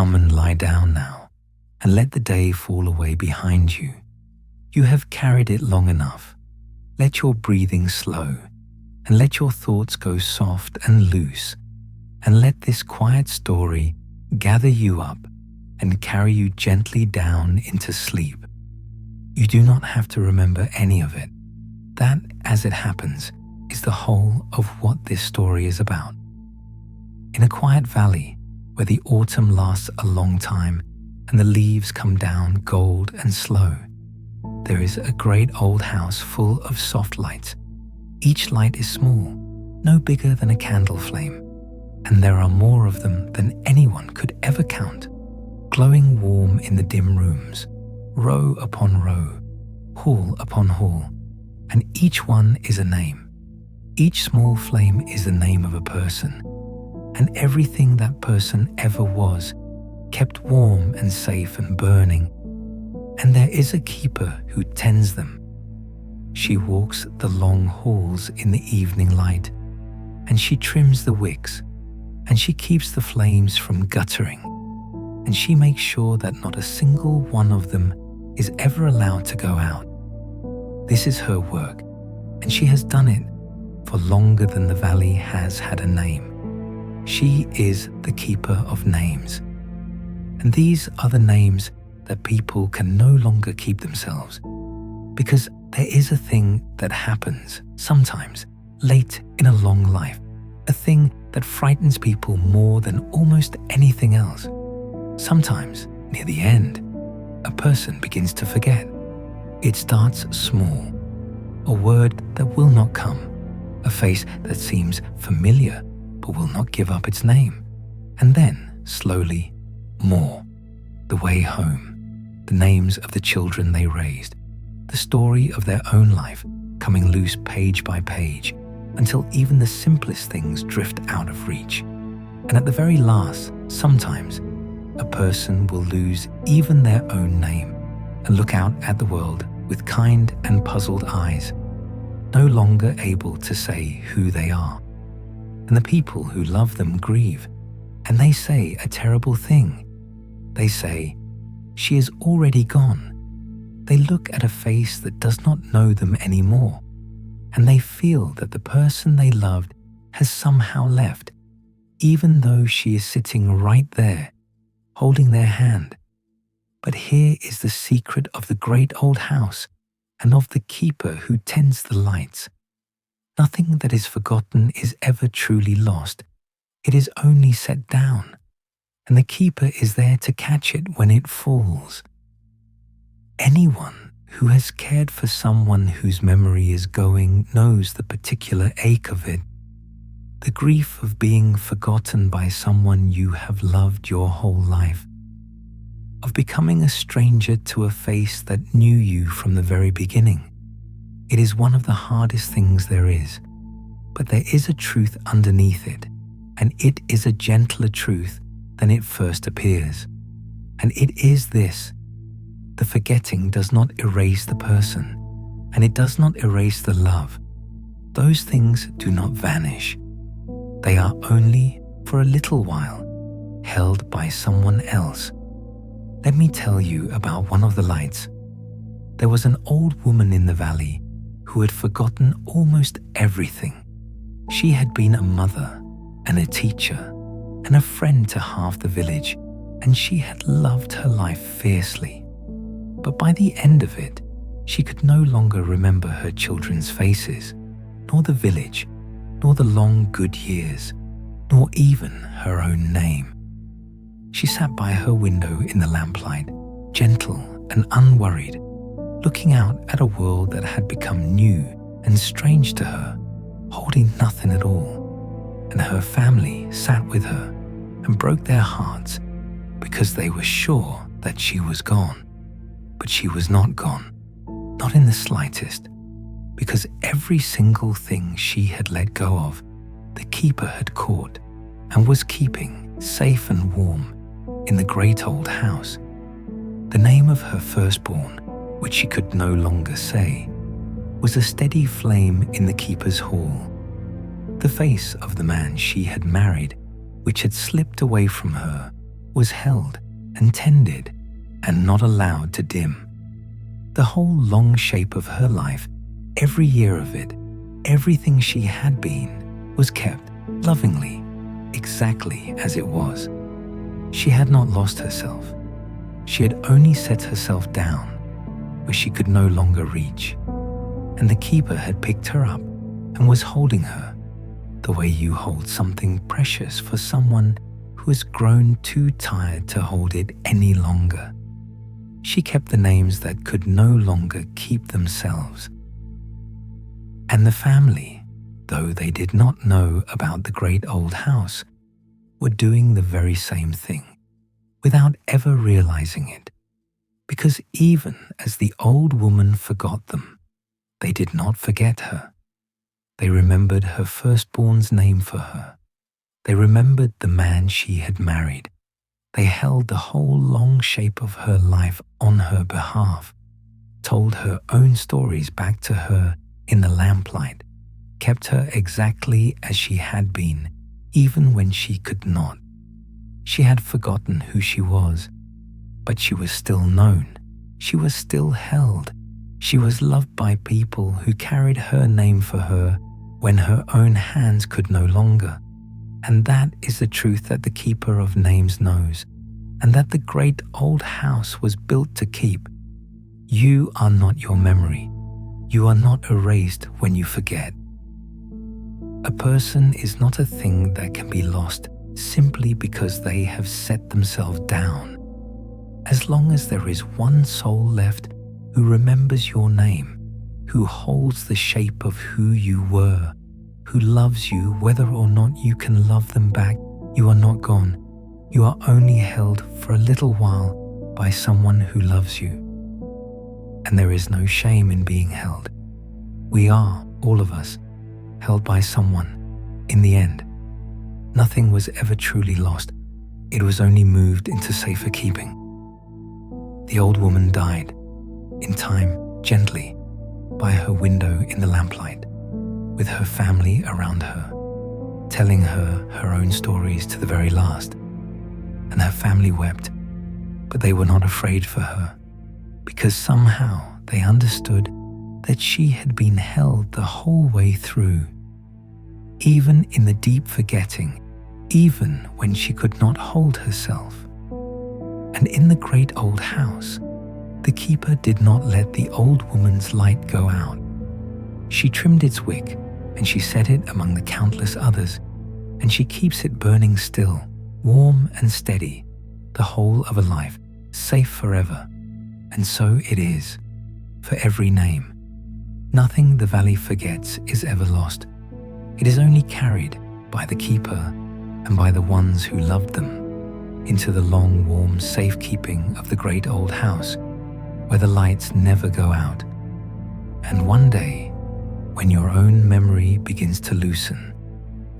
Come and lie down now, and let the day fall away behind you. You have carried it long enough. Let your breathing slow, and let your thoughts go soft and loose, and let this quiet story gather you up and carry you gently down into sleep. You do not have to remember any of it. That, as it happens, is the whole of what this story is about. In a quiet valley, where the autumn lasts a long time and the leaves come down gold and slow, there is a great old house full of soft lights. Each light is small, no bigger than a candle flame, and there are more of them than anyone could ever count, glowing warm in the dim rooms, row upon row, hall upon hall, and each one is a name. Each small flame is the name of a person, and everything that person ever was, kept warm and safe and burning. And there is a keeper who tends them. She walks the long halls in the evening light, and she trims the wicks, and she keeps the flames from guttering, and she makes sure that not a single one of them is ever allowed to go out. This is her work, and she has done it for longer than the valley has had a name. She is the keeper of names. And these are the names that people can no longer keep themselves, because there is a thing that happens sometimes late in a long life, a thing that frightens people more than almost anything else. Sometimes, near the end, a person begins to forget. It starts small, a word that will not come, a face that seems familiar but will not give up its name, and then, slowly, more. The way home, the names of the children they raised, the story of their own life coming loose page by page until even the simplest things drift out of reach. And at the very last, sometimes, a person will lose even their own name and look out at the world with kind and puzzled eyes, no longer able to say who they are. And the people who love them grieve, and they say a terrible thing. They say, "She is already gone." They look at a face that does not know them anymore, and they feel that the person they loved has somehow left, even though she is sitting right there, holding their hand. But here is the secret of the great old house and of the keeper who tends the lights. Nothing that is forgotten is ever truly lost. It is only set down, and the keeper is there to catch it when it falls. Anyone who has cared for someone whose memory is going knows the particular ache of it, the grief of being forgotten by someone you have loved your whole life, of becoming a stranger to a face that knew you from the very beginning. It is one of the hardest things there is, but there is a truth underneath it, and it is a gentler truth than it first appears. And it is this: the forgetting does not erase the person, and it does not erase the love. Those things do not vanish. They are only, for a little while, held by someone else. Let me tell you about one of the lights. There was an old woman in the valley who had forgotten almost everything. She had been a mother and a teacher and a friend to half the village, and she had loved her life fiercely. But by the end of it, she could no longer remember her children's faces, nor the village, nor the long good years, nor even her own name. She sat by her window in the lamplight, gentle and unworried, looking out at a world that had become new and strange to her, holding nothing at all. And her family sat with her and broke their hearts because they were sure that she was gone. But she was not gone, not in the slightest, because every single thing she had let go of, the keeper had caught and was keeping safe and warm in the great old house. The name of her firstborn, which she could no longer say, was a steady flame in the keeper's hall. The face of the man she had married, which had slipped away from her, was held and tended and not allowed to dim. The whole long shape of her life, every year of it, everything she had been, was kept lovingly, exactly as it was. She had not lost herself. She had only set herself down where she could no longer reach, and the keeper had picked her up and was holding her the way you hold something precious for someone who has grown too tired to hold it any longer. She kept the names that could no longer keep themselves. And the family, though they did not know about the great old house, were doing the very same thing, without ever realizing it, because even as the old woman forgot them, they did not forget her. They remembered her firstborn's name for her. They remembered the man she had married. They held the whole long shape of her life on her behalf, told her own stories back to her in the lamplight, kept her exactly as she had been, even when she could not. She had forgotten who she was, but she was still known. She was still held. She was loved by people who carried her name for her when her own hands could no longer. And that is the truth that the keeper of names knows, and that the great old house was built to keep. You are not your memory. You are not erased when you forget. A person is not a thing that can be lost simply because they have set themselves down. As long as there is one soul left who remembers your name, who holds the shape of who you were, who loves you whether or not you can love them back, you are not gone. You are only held for a little while by someone who loves you. And there is no shame in being held. We are, all of us, held by someone. In the end, nothing was ever truly lost. It was only moved into safer keeping. The old woman died, in time, gently, by her window in the lamplight, with her family around her, telling her her own stories to the very last. And her family wept, but they were not afraid for her, because somehow they understood that she had been held the whole way through. Even in the deep forgetting, even when she could not hold herself. And in the great old house, the keeper did not let the old woman's light go out. She trimmed its wick, and she set it among the countless others, and she keeps it burning still, warm and steady, the whole of a life, safe forever. And so it is, for every name. Nothing the valley forgets is ever lost. It is only carried by the keeper and by the ones who loved them into the long, warm safekeeping of the great old house, where the lights never go out. And one day, when your own memory begins to loosen,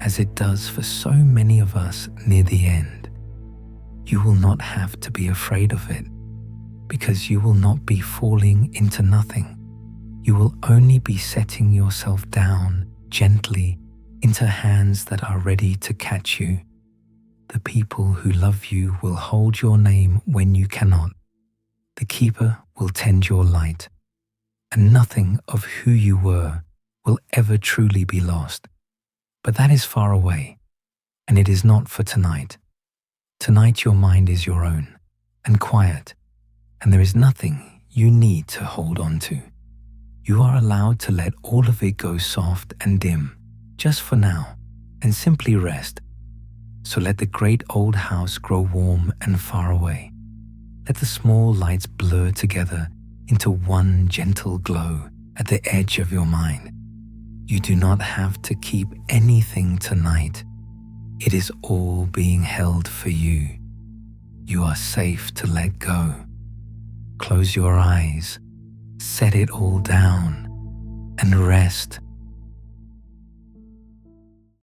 as it does for so many of us near the end, you will not have to be afraid of it, because you will not be falling into nothing. You will only be setting yourself down gently into hands that are ready to catch you. The people who love you will hold your name when you cannot. The keeper will tend your light, and nothing of who you were will ever truly be lost. But that is far away, and it is not for tonight. Tonight your mind is your own, and quiet, and there is nothing you need to hold on to. You are allowed to let all of it go soft and dim, just for now, and simply rest. So let the great old house grow warm and far away. Let the small lights blur together into one gentle glow at the edge of your mind. You do not have to keep anything tonight. It is all being held for you. You are safe to let go. Close your eyes, set it all down, and rest.